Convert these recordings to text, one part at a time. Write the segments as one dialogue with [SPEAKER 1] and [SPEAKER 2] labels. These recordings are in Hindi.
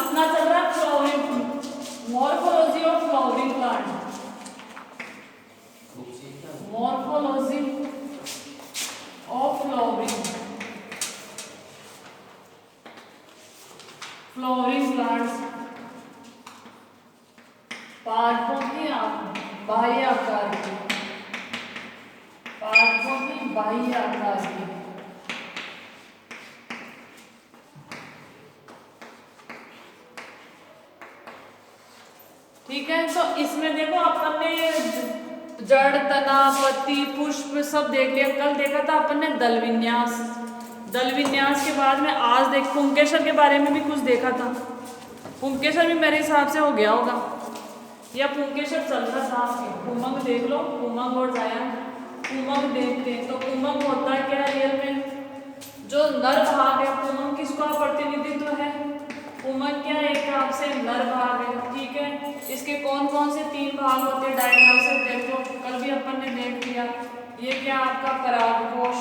[SPEAKER 1] अपना चल रहा है flowering, morphology of flowering plant, morphology of flowering plants, पार्कों की बाह्य आकार की, पार्कों की बाह्य आकार की। ठीक है, तो इसमें देखो अपन ने जड़, तना, पत्ती, पुष्प सब देख लिया। कल देखा था अपन ने दल विन्यास, दल विन्यास के बाद में आज देख पुंकेसर के बारे में भी कुछ देखा था। पुंकेसर भी मेरे हिसाब से हो गया होगा, या पुंकेसर चल रहा था आपके। उमंग देख लो, उमंग और जायंत। उमंग देखते हैं तो उमंग होता क्या रियल में, जो नर भाग है। उमंग किसका प्रतिनिधित्व है, उमंग क्या एक आपसे नर भाग है। ठीक है, इसके कौन कौन से 3 भाग होते हैं डायग्राम से देखो, कल भी अपन ने देख लिया। ये क्या आपका परागकोश,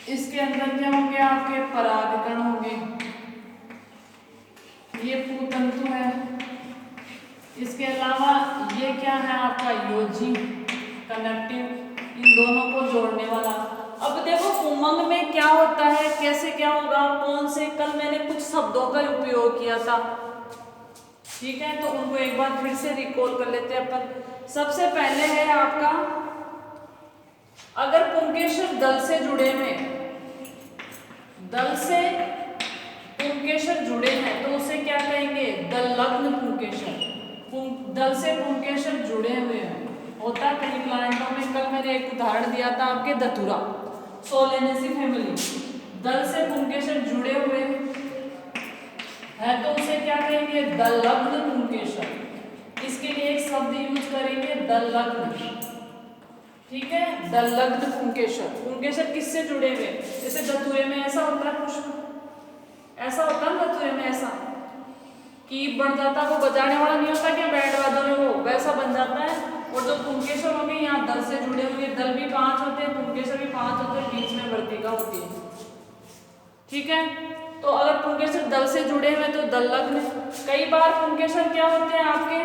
[SPEAKER 1] इसके अंदर क्या होंगे आपके परागकण होंगे। ये पूतंतु है। इसके अलावा ये क्या है आपका योजी, कनेक्टिव, इन दोनों को जोड़ने वाला। अब देखो उमंग में क्या होता है, कैसे क्या होगा, कौन से, कल मैंने कुछ शब्दों का उपयोग किया था। ठीक है, तो उनको एक बार फिर से रिकॉल कर लेते हैं अपन। सबसे पहले है आपका, अगर पुंकेसर दल से जुड़े हुए, दल से पुंकेसर जुड़े हैं तो उसे क्या कहेंगे, दललग्न पुंकेसर। दल से पुंकेसर जुड़े हुए हैं, होता कई प्लांटों में। कल मैंने एक उदाहरण दिया था आपके धतूरा, सोलेनेसी फैमिली, दल से पुंकेसर जुड़े हुए है तो उसे क्या कहेंगे, दललग्न पुंकेसर। इसके लिए एक शब्द यूज करेंगे, दललग्न। ठीक है, दललग्न पुंकेसर। पुंकेसर किससे जुड़े हुए, जैसे धतूरे में ऐसा होता है, पुष्प ऐसा होता है धतूरे में, ऐसा कि बन जाता, वो बजाने वाला नहीं होता क्या बैंड वादों में, वो वैसा बन जाता है। और जो पुंकेसर होंगे यहाँ दल से जुड़े हुए, दल भी 5 होते हैं, पुंकेसर भी 5 होते हैं, बीच में वर्तिका होती है। ठीक है, तो अगर पुंकेसर दल से जुड़े हुए तो दललग्न। कई बार पुंकेसर क्या होते हैं आपके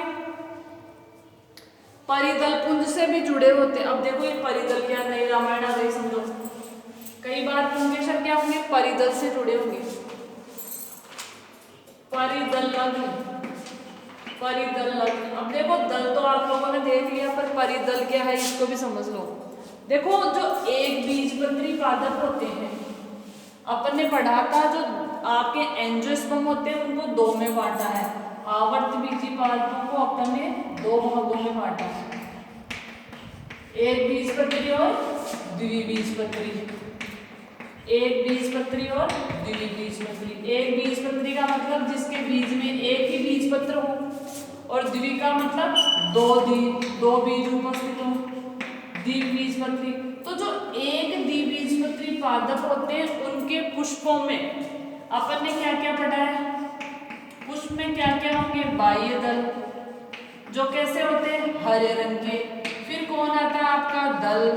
[SPEAKER 1] परिदल पुंज से भी जुड़े होते हैं। अब देखो ये परिदल क्या, नहीं रामायण आ गई समझो। कई बार पुंकेसर क्या होंगे, परिदल से जुड़े होंगे, परिदलग्न, परिदलग्न। अब देखो दल तो आप लोगों ने देख लिया, पर परिदल क्या है इसको भी समझ लो। देखो जो एक बीजपत्री पादप होते हैं, अपन ने पढ़ा था, जो आपके एंजियोस्पर्म होते हैं उनको 2 में बांटा है। आवर्त बीजी पादपों को अपन ने 2 भागों में बांटा है, एक बीजपत्री और द्विबीजपत्री। एक बीजपत्री और द्विबीजपत्री। एक बीजपत्री का मतलब जिसके बीज में एक ही बीजपत्र हो, और द्वि का मतलब 2 बीज उपस्थित हो, द्विबीजपत्री। तो जो एक द्विबीजपत्री पादप होते हैं उनके पुष्पों में अपन ने क्या क्या पढ़ा है, पुष्प में क्या क्या होंगे, बाह्य दल, जो कैसे होते हैं, हरे रंग के। फिर कौन आता है आपका दल,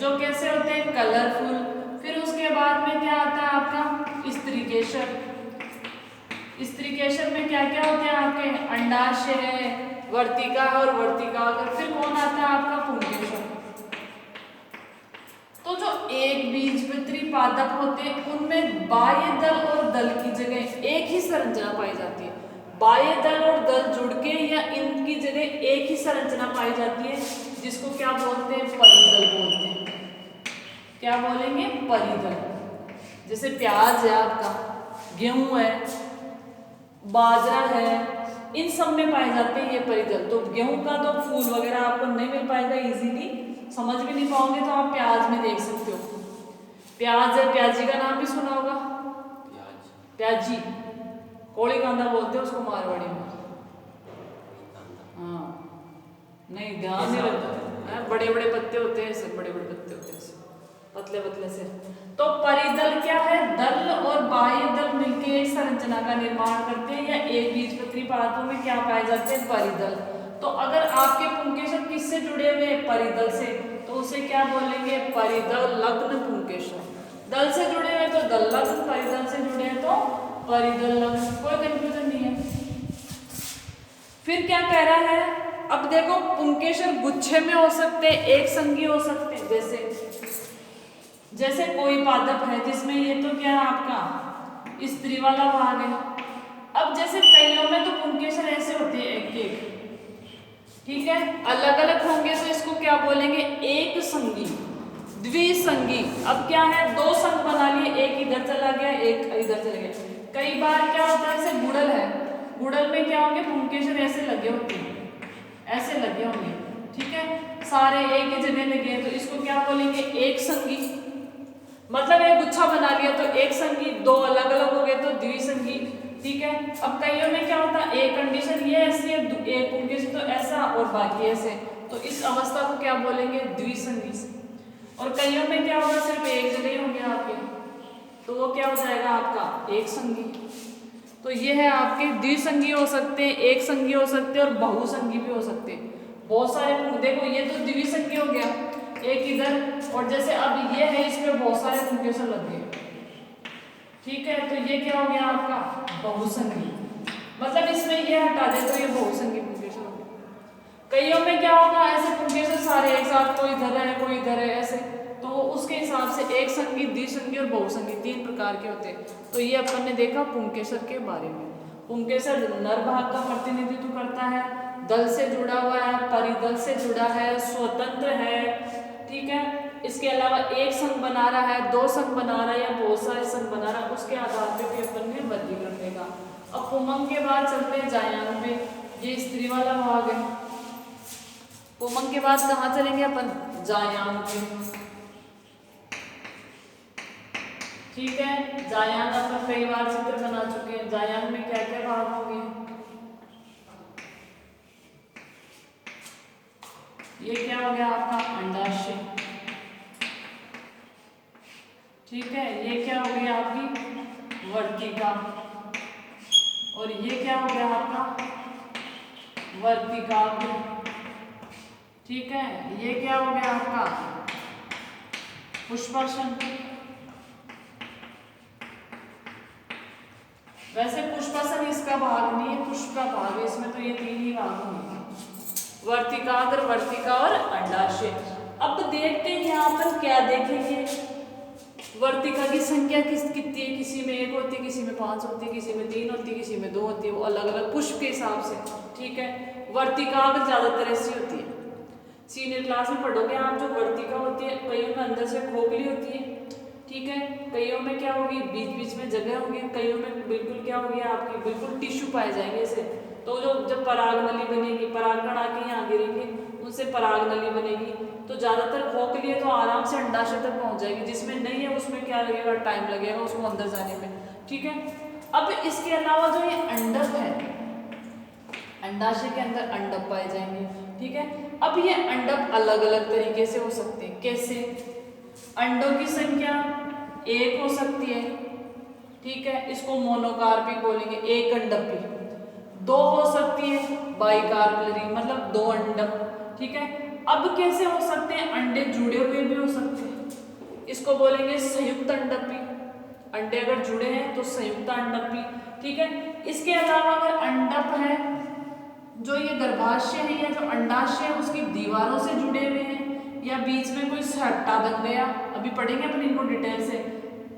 [SPEAKER 1] जो कैसे होते हैं, कलरफुल। फिर उसके बाद में क्या आता है आपका स्त्रीकेसर। स्त्रीकेसर में क्या क्या होते हैं आपके, अंडाशय है, वर्तिका और वर्तिका। फिर कौन आता है आपका पुंकेसर। तो जो एक बीजपत्री पादप होते हैं उनमें बाह्य दल और दल की जगह एक ही संरचना पाई जाती है। बाह्य दल और दल जुड़ के या इनकी जगह एक ही संरचना पाई जाती है, जिसको क्या बोलते हैं, परिदल बोलते हैं। क्या बोलेंगे, परिदल। जैसे प्याज है आपका, गेहूं है, बाजरा है, इन सब में पाए जाते हैं ये परिदल। तो गेहूं का तो फूल वगैरह आपको नहीं मिल पाएगा इजीली, समझ भी नहीं पाओगे, तो आप प्याज में देख सकते हो। प्याज है, प्याजी का नाम भी सुना होगा, प्याजी, कोड़ी कांदा बोलते हैं उसको मारवाड़ी में। हाँ, नहीं ध्यान नहीं रखते, बड़े बड़े पत्ते होते हैं, ऐसे बड़े बड़े पत्ते होते हैं, पतले पतले से। तो परिदल क्या है, दल और बाह्य दल मिलकर एक संरचना का निर्माण करते हैं, या एक बीजपत्री पादपों में क्या पाए जाते हैं, परिदल। तो अगर आपके पुंकेसर किससे जुड़े हुए हैं, परिदल से, तो उसे क्या बोलेंगे, परिदल लग्न पुंकेसर। दल से जुड़े हुए तो दल लग्न, परिदल से जुड़े हैं तो परिदल लग्न, कोई कंफ्यूजन नहीं है। फिर क्या कह रहा है, अब देखो पुंकेसर गुच्छे में हो सकते, एक संगी हो सकते, जैसे कोई पादप है जिसमें ये तो क्या है आपका स्त्री वाला भाग है। अब जैसे कईयों में तो पुंकेसर ऐसे होते हैं एक एक, ठीक है, अलग अलग होंगे तो इसको क्या बोलेंगे, एक संगी, द्विसंगी। अब क्या है, दो संग बना लिए, एक इधर चला गया एक इधर चला गया। कई बार क्या होता है, जैसे गुड़ल है, गुड़ल में क्या होंगे, पुंकेसर ऐसे लगे होंगे, ऐसे लगे होंगे, ठीक है, सारे एक ही जगह लगे हैं, तो इसको क्या बोलेंगे, एक संगी। मतलब एक गुच्छा बना लिया तो एक संगी, दो अलग अलग हो गए तो द्विसंगी, ठीक है। अब कईयों में क्या होता है, एक कंडीशन ये ऐसी है, एक पुंकेसर तो ऐसा और बाकी ऐसे, तो इस अवस्था को क्या बोलेंगे, द्विसंगी। और कईयों में क्या होगा, सिर्फ एक जगह ही होंगे आपके, तो वो क्या हो जाएगा आपका एक संगी। तो ये है आपके द्विसंगी हो सकते हैं, एक संगी हो सकते हैं और बहुसंगी भी हो सकते हैं। बहुत सारे, देखो ये तो द्विसंगी हो गया, एक इधर, और जैसे अब ये है इसमें बहुत सारे पुंकेसर लग गए, ठीक है, तो ये क्या हो गया आपका बहुसंगी। मतलब इसमें ये हटा दे तो ये बहुसंगी पुंकेसर हो गया। कईयों में क्या होगा, ऐसे पुंकेसर सारे एक साथ, कोई इधर है कोई इधर है ऐसे, तो उसके हिसाब से एक संगी, द्विसंगी और बहुसंगी तीन प्रकार के होते हैं। तो ये अपन ने देखा पुंकेसर के बारे में। पुंकेसर नर भाग का प्रतिनिधित्व करता है, दल से जुड़ा हुआ है, परिदल से जुड़ा है, स्वतंत्र है, ठीक है। इसके अलावा एक संघ बना रहा है, दो संघ बना रहा है या बहुत सारे संघ बना रहा है, उसके आधार पे भी अपन ने वर्गीकरण देगा। अब पुमंग के बाद चलते हैं जायांग पे, ये स्त्री वाला भाग है। पुमंग के बाद कहाँ चलेंगे अपन, जायांग पे, ठीक है। जायांग अपन कई बार चित्र बना चुके हैं। जायांग में क्या क्या भाग होंगे, ये क्या हो गया आपका अंडाशय, ठीक है, ये क्या हो गया आपकी वर्तिका, और ये क्या हो गया आपका वर्तिकाग्र, ठीक है, ये क्या हो गया आपका पुष्पासन। वैसे पुष्पासन इसका भाग नहीं है, पुष्प का भाग है इसमें, तो ये तीन ही भाग होंगे, वर्तिकाग्र, वर्तिका और अंडाशय। अब देखते हैं यहाँ पर क्या देखेंगे, वर्तिका की संख्या कितनी है, किसी में एक होती है, किसी में 5 होती है, किसी में 3 होती है, किसी में 2 होती है, वो अलग अलग पुष्प के हिसाब से, ठीक है। वर्तिकाग्र ज्यादातर ऐसी होती है, सीनियर क्लास में पढ़ोगे आप, जो वर्तिका होती है कईयों में अंदर से खोखली होती है, ठीक है, कईयों में क्या होगी बीच बीच में जगह होगी, कईयों में बिल्कुल क्या होगी आपकी बिल्कुल टिश्यू पाए जाएंगे ऐसे। तो जो जब पराग नली बनेगी, परागकण आके यहाँ गिरेंगे, उनसे पराग नली बनेगी, तो ज्यादातर खोखली है तो आराम से अंडाशय तक पहुंच जाएगी, जिसमें नहीं है उसमें क्या लगेगा, टाइम लगेगा उसको अंदर जाने में, ठीक है। अब इसके अलावा जो ये अंडक है, अंडाशय के अंदर अंडक पाए जाएंगे, ठीक है। अब ये अंडक अलग अलग तरीके से हो सकते हैं, कैसे, अंडों की संख्या एक हो सकती है, ठीक है, इसको मोनोकार्पिक बोलेंगे, एक अंडक। दो हो सकती है बाइकार्पलरी, मतलब 2 अंडक, ठीक है। अब कैसे हो सकते हैं, अंडे जुड़े हुए भी हो सकते हैं, इसको बोलेंगे संयुक्त अंडक। अंडे अगर जुड़े हैं तो संयुक्त अंडक, ठीक है। इसके अलावा अगर अंडक है, जो ये गर्भाशय है या जो अंडाशय है उसकी दीवारों से जुड़े हुए हैं, या बीच में कोई सेप्टा बन गया, अभी पढ़ेंगे अपन इनको डिटेल से,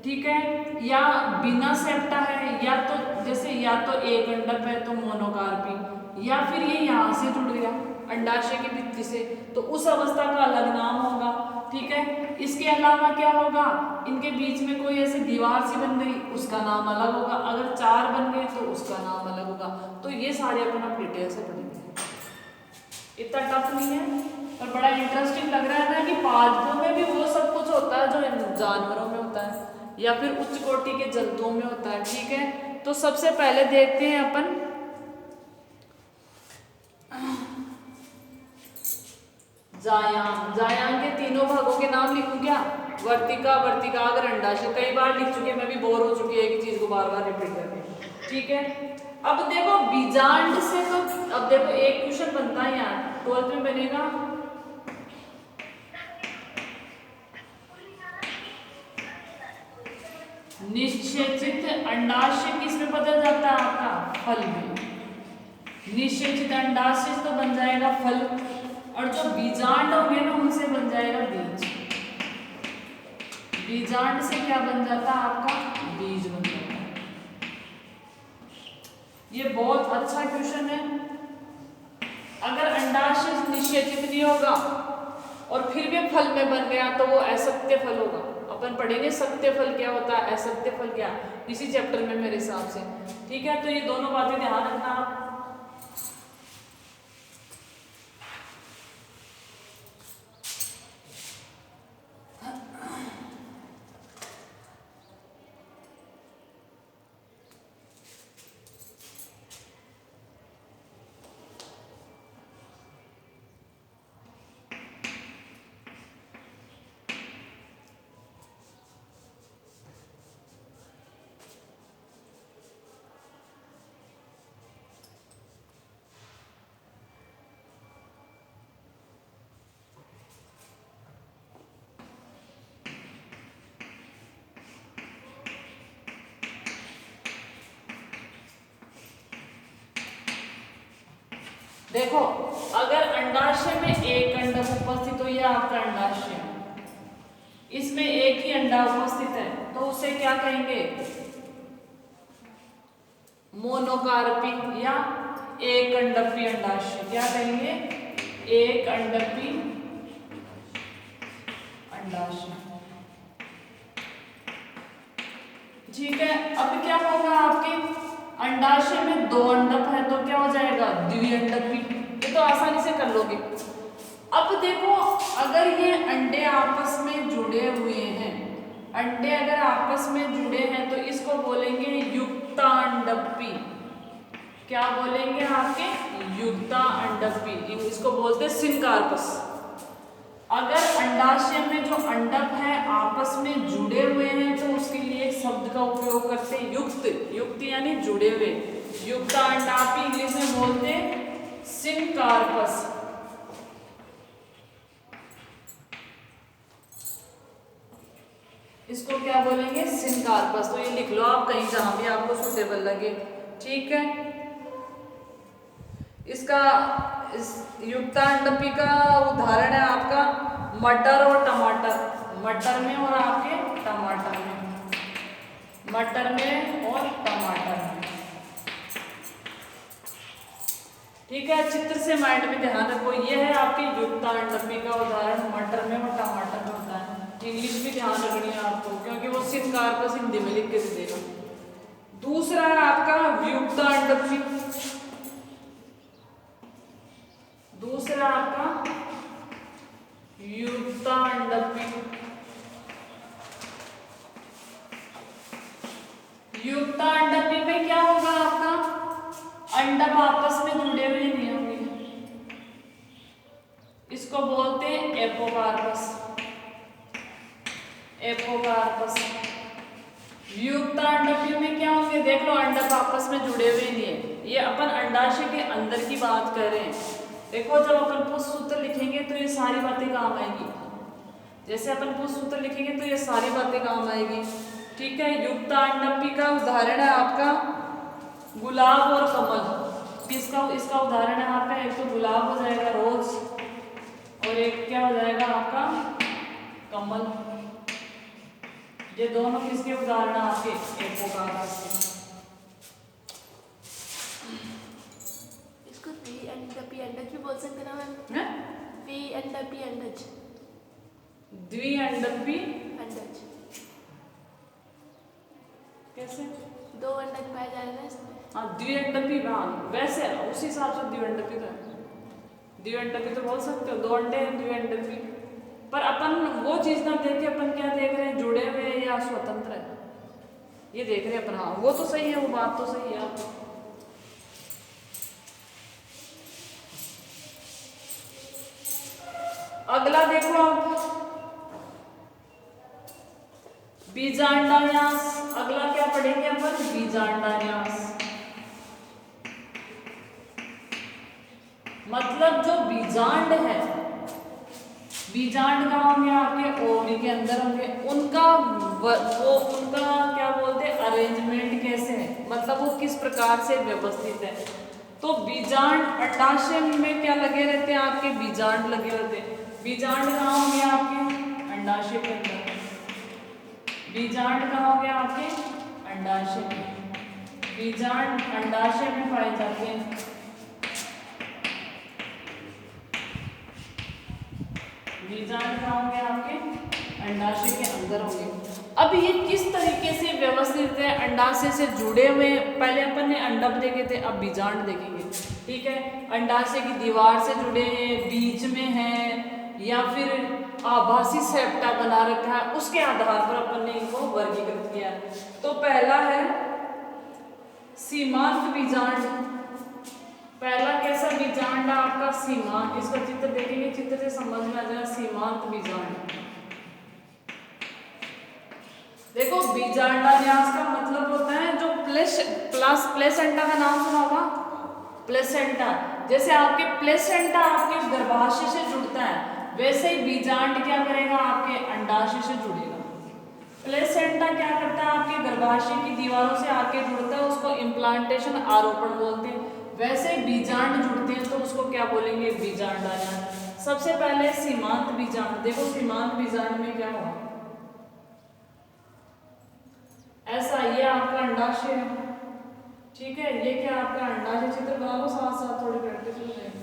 [SPEAKER 1] ठीक है, या बिना सेप्टा है, या तो जैसे या तो एक अंडक है तो मोनोकार्पी, या फिर ये यहाँ से जुड़ गया अंडाशय की भित्ति से, तो उस अवस्था का अलग नाम होगा, ठीक है। इसके अलावा क्या होगा, इनके बीच में कोई ऐसी दीवार सी बन गई, उसका नाम अलग होगा, अगर 4 बन गए तो उसका नाम अलग होगा। तो ये सारे अपन आप डिटेल से पढ़ेंगे, इतना टफ नहीं है और बड़ा इंटरेस्टिंग लग रहा है ना, कि पादपों में भी वो सब कुछ होता है जो जानवरों में होता है या फिर उच्च कोटि के जंतुओं में होता है, ठीक है। तो सबसे पहले देखते हैं अपन जायांग। जायांग के तीनों भागों के नाम लिखूं क्या, वर्तिका, वर्तिकाग्र, अंडाशय। कई बार लिख चुके, मैं भी बोर हो चुकी है एक चीज को बार बार रिपीट करके, ठीक है। अब देखो बीजांड से, तो अब देखो एक क्वेश्चन बनता है यहाँ 12th में बनेगा, निश्चेचित अंडाशय किस में फल में। निषेचित अंडाशय तो बन जाएगा फल, और जो बीजांड होंगे ना उनसे बन जाएगा बीज। बीजांड से क्या बन जाता है आपका? बीज बन जाता है। ये बहुत अच्छा क्वेश्चन है। अगर अंडाशय निषेचित नहीं होगा और फिर भी फल में बन गया तो वो असत्य फल होगा। अपन पढ़ेंगे सत्य फल क्या होता है, असत्य फल क्या, इसी चैप्टर में मेरे हिसाब से। ठीक है, तो ये दोनों बातें ध्यान रखना आप। देखो, अगर अंडाशय में एक अंडक उपस्थित हो, यह आपका अंडाशय, इसमें एक ही अंडा उपस्थित है, तो उसे क्या कहेंगे? मोनोकार्पी या एक अंडपी अंडाशय। क्या कहेंगे? एक अंडपी अंडाशय। ठीक है, अब क्या होगा आपके अंडाशय में दो अंडक है तो क्या हो जाएगा? द्विअंडपी। ये तो आसानी से कर लोगे। अब देखो, अगर ये अंडे आपस में जुड़े हुए हैं, अंडे अगर आपस में जुड़े हैं तो इसको बोलेंगे युक्तांडपी। क्या बोलेंगे आपके? युक्तांडपी। इसको बोलते हैं सिनकार्पस। अगर अंडाशय में जो अंडक है आपस में जुड़े हुए हैं तो उसके लिए एक शब्द का उपयोग करते हैं युक्त। युक्त यानी जुड़े हुए। युक्तांडापी इंग्लिश में बोलते हैं सिनकार्पस। इसको क्या बोलेंगे? सिनकार्पस। तो ये लिख लो आप कहीं जहां भी आपको सुटेबल लगे। ठीक है, इसका युक्तांडपी का उदाहरण है आपका मटर और टमाटर। मटर में और आपके टमाटर में, मटर में और टमाटर में। ठीक है, चित्र से माइंड में ध्यान रखो। ये है आपके युक्तांडपी का उदाहरण, मटर में और टमाटर में होता है। इंग्लिश भी ध्यान रखनी है आपको, क्योंकि वो सिनकार्पस हिंदी में लिख के दे देगा। दूसरा है आपका व्युक्तांडपी। दूसरा आपका युक्तांडपी। युक्तांडपी में क्या होगा आपका? अंडक आपस में जुड़े हुए नहीं होंगे, इसको बोलते हैं एपोकार्पस। एपोकार्पस। युक्तांडपी में क्या होंगे? देख लो, अंडक आपस में जुड़े हुए नहीं है। ये अपन अंडाशय के अंदर की बात कर रहे हैं। देखो, जब अपन पुष्पसूत्र लिखेंगे तो ये सारी बातें काम आएगी। जैसे अपन पुष्पसूत्र लिखेंगे तो ये सारी बातें काम आएगी। ठीक है, युक्तांडपी का उदाहरण है आपका गुलाब और कमल। किसका? इसका उदाहरण है आपका, एक तो गुलाब हो जाएगा रोज, और एक क्या हो जाएगा आपका? कमल। ये दोनों किसके उदाहरण है आपके? एपोकार्पस के।
[SPEAKER 2] इसको द्विअंडपी अंडज भी बोल सकते ना मैम? द्विअंडपी अंडज।
[SPEAKER 1] द्विअंडपी
[SPEAKER 2] अंडज
[SPEAKER 1] कैसे?
[SPEAKER 2] दो अंडज पाए जा रहे हैं इसमें।
[SPEAKER 1] हाँ, द्विअंडपी। हाँ, वैसे उस हिसाब से द्विअंडपी तो है। द्विअंडपी तो बोल सकते हो, दो अंडे हैं द्विअंडपी। पर अपन वो चीज ना देख के अपन क्या देख रहे हैं? जुड़े हुए या स्वतंत्र है, ये देख रहे हैं अपन। हाँ, वो तो सही है, वो बात तो सही है आप। अगला देखो आप, बीजांडान्यास। अगला क्या पढ़ेंगे अपन? बीजांडान्यास। मतलब जो बीजांड है, बीजांड कहाँ होंगे? आपके ओवरी के अंदर होंगे। उनका वो उनका क्या बोलते हैं? अरेंजमेंट कैसे है, मतलब वो किस प्रकार से व्यवस्थित है। तो बीजांड अंडाशय में क्या लगे रहते हैं आपके, बीजांड लगे रहते हैं। बीजांड कहाँ होंगे आपके, अंडाशय के अंदर। बीजांड कहाँ होंगे आपके, अंडाशय में। बीजांड अंडाशय में पाए जाते हैं। बीजांड कहाँ होंगे आपके, अंडाशय के अंदर होंगे। अब ये किस तरीके से व्यवस्थित है, अंडाशय से जुड़े हुए। पहले अपन ने अंडक देखे थे, अब बीजांड देखेंगे। ठीक है, अंडाशय की दीवार से जुड़े हैं, बीच में है, या फिर आभासी सेप्टा बना रखा है, उसके आधार पर अपन ने इनको वर्गीकृत किया। तो पहला है सीमांत बीजांड। पहला कैसा बीजांड है आपका, सीमांत। इसका चित्र देखेंगे, चित्र से समझ में आ जाएगा सीमांत बीजांड। देखो बीजांडान्यास का मतलब होता है जो प्लेसेंटा का नाम सुना होगा, प्लेसेंटा। जैसे आपके प्लेसेंटा आपके गर्भाशय से जुड़ता है, वैसे ही बीजांड क्या करेगा, आपके अंडाशय से जुड़ेगा। प्लेसेंटा क्या करता है, आपके गर्भाशय की दीवारों से आके जुड़ता है, उसको इम्प्लांटेशन आरोपण बोलते हैं। वैसे ही बीजांड जुड़ते हैं तो उसको क्या बोलेंगे, बीजांडान्यास। सबसे पहले सीमांत बीजांड। देखो सीमांत बीजांड में क्या होगा, ऐसा, ये आपका अंडाशय है। ठीक है, ये क्या आपका अंडाशय। चित्र बना लो, साथ साथ थोड़ी प्रैक्टिस हो जाएगी।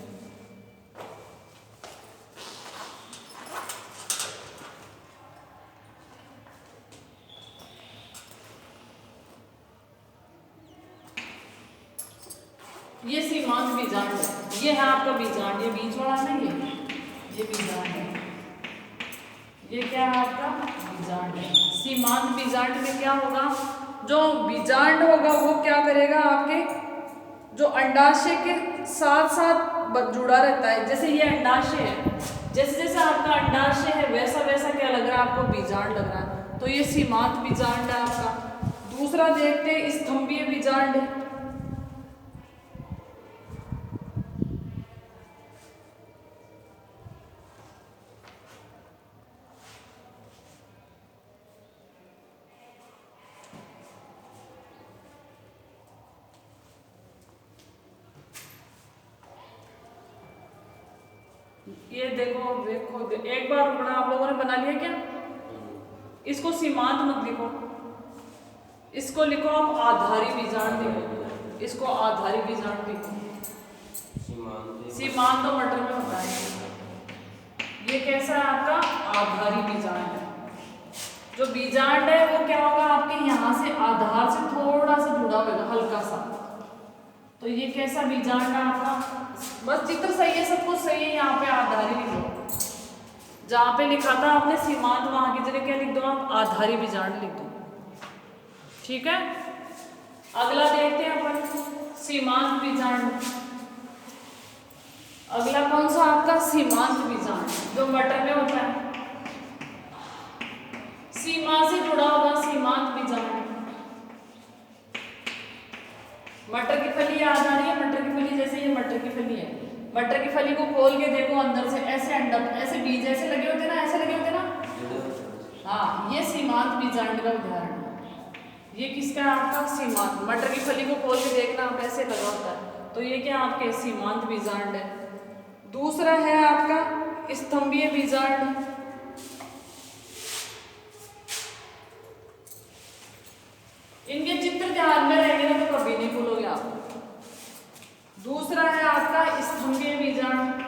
[SPEAKER 1] ये सीमांत बीजांड है, ये है आपका बीजांड। ये बीच वाला है ना, ये बीजांड है। ये क्या है आपका बीजांड है। सीमांत बीजांड में क्या होगा, जो बीजांड होगा वो क्या करेगा, आपके जो अंडाशय के साथ साथ जुड़ा रहता है। जैसे ये अंडाशय है, जैसे जैसे आपका अंडाशय है वैसा वैसा क्या लग रहा है आपको, बीजांड लग रहा है। तो ये सीमांत बीजांड है आपका। दूसरा देखते हैं स्तंभीय बीजांड है। ये देखो देखो एक बार बना, आप लोगों ने बना लिया क्या, इसको सीमांत मत लिखो, इसको लिखो आप आधारी बीजांड लिखो, इसको आधारी बीजांड लिखो। सीमांत तो मटर में होता है। ये कैसा है आपका आधारी बीजांड है। जो बीजांड है वो क्या होगा, आपके यहाँ से आधार से थोड़ा सा जुड़ा होगा, हल्का सा। तो ये कैसा बीजांड है आपका, बस चित्र सही है, सब कुछ सही है। यहाँ पे आधारी लिखो, जहाँ पे लिखा था आपने सीमांत, वहां की जगह क्या लिख दो आप, आधारी बीजांड लिख दो। ठीक है, अगला देखते हैं अपन सीमांत बीजांड। अगला कौन सा आपका सीमांत बीजांड, जो मटर में होता है, सीमा से जुड़ा होगा सीमांत बीजांड। मटर की फली याद आ रही है, मटर की फली, जैसे ये मटर की फली है, मटर की फली को खोल के देखो, अंदर से ऐसे अंडक, ऐसे बीज ऐसे लगे होते ना, ऐसे लगे होते ना। हाँ, ये सीमांत बीजांड का उदाहरण है। ये किसका है आपका सीमांत। मटर की फली को खोल के देखना, आप ऐसे लगा होता है, तो ये क्या आपके सीमांत बीजांड है। दूसरा है आपका स्तंभीय बीजांड। इनके चित्र ध्यान में रहेंगे ना तो कभी नहीं भूलोगे आप। दूसरा है आपका स्तंभीय बीजांड।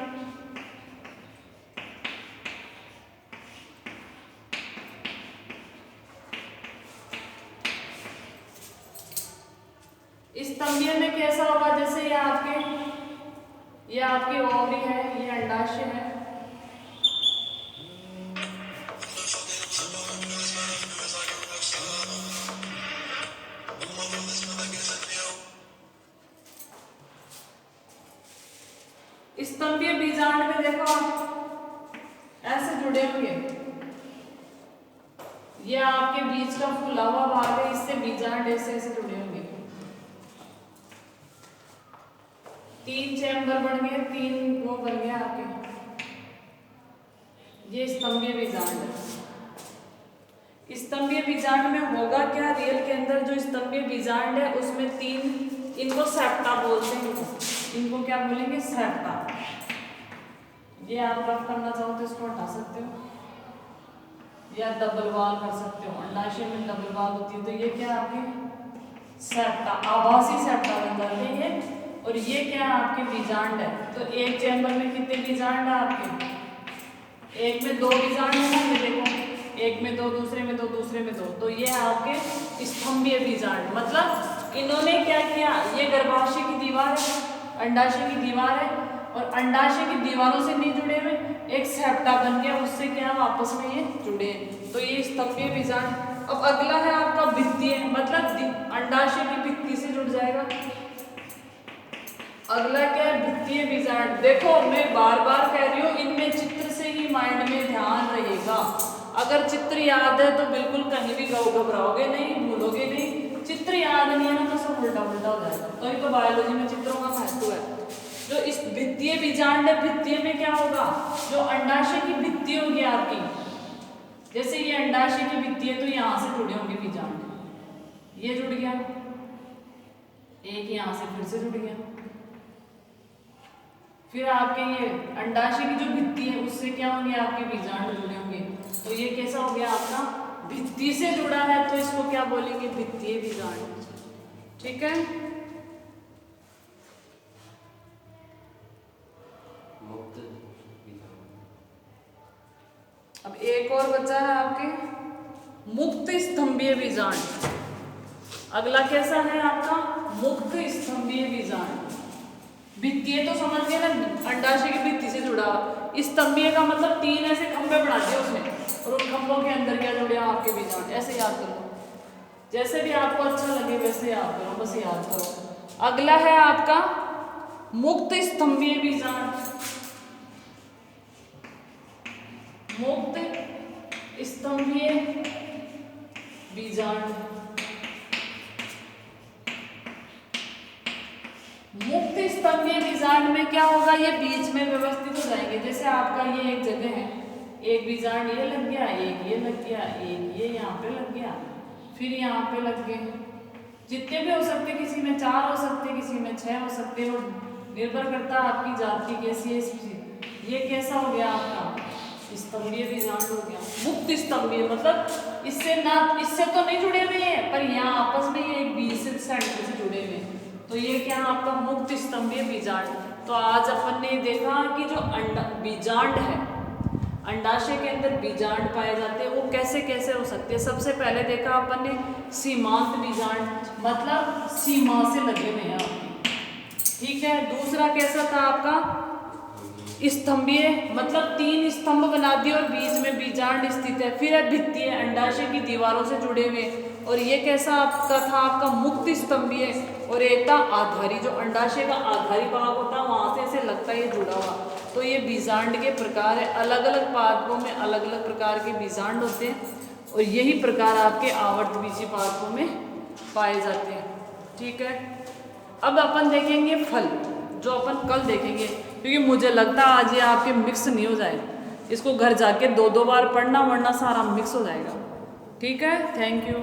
[SPEAKER 1] स्तंभीय में कैसा होगा, जैसे ये आपकी ओवरी है, ये अंडाशय है। स्तंभीय बीजांड में देखो आप ऐसे जुड़े हुए, ये आपके बीज का फूला हुआ भाग है, इससे बीजांड ऐसे ऐसे जुड़े होंगे। 3 चैम्बर बन गए, 3 वो बन गया आपके, ये स्तंभीय बीजांड है। स्तंभीय बीजांड में होगा क्या, रियल के अंदर जो स्तंभीय बीजांड है उसमें 3, इनको सेप्टा बोलते हैं, इनको क्या बोलेंगे, सेप्टा। ये आप रफ करना चाहो तो इसको हटा सकते हो, या डबल वॉल कर सकते हो, अंडाशय में डबल वॉल होती है, तो ये क्या आपके सेप्टा, आभासी सेप्टा बन जाते हैं ये। और ये क्या है आपके बीजांड है। तो एक चैम्बर में कितने बीजांड है आपके, एक में 2 बीजांड है ना, ये देखो, एक में 2, दूसरे में 2, दूसरे में 2, तो ये है आपके स्तंभीय बीजांड। मतलब इन्होंने क्या किया, ये गर्भाशय की दीवार है, अंडाशय की दीवार है, और अंडाशय की दीवारों से नहीं जुड़े हुए, एक सेप्टा बन गया, उससे क्या आपस में ये जुड़े, तो ये स्तंभीय बीजांड। अब अगला है आपका भित्तीय, मतलब अंडाशय की भित्ति से जुड़ जाएगा। अगला क्या है, भित्तीय बीजांड। देखो मैं बार बार कह रही हूँ, इनमें चित्र से ही माइंड में ध्यान रहेगा। अगर चित्र याद है तो बिल्कुल कहीं भी घबराओगे नहीं, भूलोगे नहीं। चित्र याद नहीं है ना तो सब उल्टा उल्टा हो जाएगा। तो ये तो बायोलॉजी में चित्रों का महत्व है। जो इस भित्तीय बीजांड है, भित्तीय में क्या होगा, जो अंडाशय की भित्ति होगी आपकी, जैसे ये अंडाशय की भित्ति है तो यहाँ से जुड़े होंगे बीजांड, ये जुड़ गया, एक यहाँ से फिर से जुड़ गया, फिर आपके ये अंडाशय की जो भित्ति है उससे क्या होंगे, आपके बीजांड जुड़े होंगे। तो ये कैसा हो गया आपका, भित्ति से जुड़ा है, तो इसको क्या बोलेंगे, भित्तीय बीजांड। ठीक है, अब एक और बचा है आपके मुक्त स्तंभीय बीजांड। अगला कैसा है आपका, मुक्त स्तंभीय बीजांड। भित्तीय तो समझ गए ना, अंडाशय की भित्ति से जुड़ा। स्तंभीय का मतलब 3 ऐसे खंभे बना दिए उसने, और उन खंभों के अंदर क्या जुड़े आपके बीजांड। ऐसे याद कर लो, जैसे भी आपको अच्छा लगे वैसे याद करो, बस याद करो। अगला है आपका मुक्त स्तंभीय बीजांड। मुक्त स्तंभीय बीजांड, मुक्त स्तंभीय बीजांड में क्या होगा, ये बीच में व्यवस्थित हो जाएंगे। जैसे आपका ये एक जगह है, एक बीजांड ये लग गया, एक ये लग गया, एक ये यहाँ पे लग गया, फिर यहाँ पे लग गए। जितने भी हो सकते, किसी में 4 हो सकते, किसी में 6 हो सकते हो, निर्भर करता है आपकी जाति कैसी है। ये कैसा हो गया आपका स्तंभीय बीजांड हो गया। मुक्त स्तंभीय मतलब इससे ना, इससे तो नहीं जुड़े हुए हैं, पर यहाँ आपस में ये एक बीज से सेंटर से जुड़े हुए हैं, तो ये क्या आपका मुक्त स्तंभीय बीजांड। तो आज अपन ने देखा कि जो बीजांड है, अंडाशय के अंदर बीजांड पाए जाते हैं, वो कैसे कैसे हो सकते हैं। सबसे पहले देखा अपन ने सीमांत बीजांड, मतलब सीमा से लगे हुए हैं आपके। ठीक है, दूसरा कैसा था आपका स्तंभीय, मतलब 3 स्तंभ बना दिए और बीच में बीजांड स्थित है। फिर है भित्तीय, अंडाशय की दीवारों से जुड़े हुए, और ये कैसा आपका था, आपका मुक्त स्तंभीय। और एक था आधारी, जो अंडाशय का आधारी भाग होता है वहां से ऐसे लगता है ये जुड़ा हुआ। तो ये बीजांड के प्रकार है, अलग अलग पादपों में अलग अलग प्रकार के बीजांड होते हैं, और यही प्रकार आपके आवर्तबीजी पादपों में पाए जाते हैं। ठीक है, अब अपन देखेंगे फल, जो अपन कल देखेंगे, क्योंकि मुझे लगता है आज ये आपके मिक्स नहीं हो जाए। इसको घर जाके 2-2 बार पढ़ना, वरना सारा मिक्स हो जाएगा। ठीक है, थैंक यू।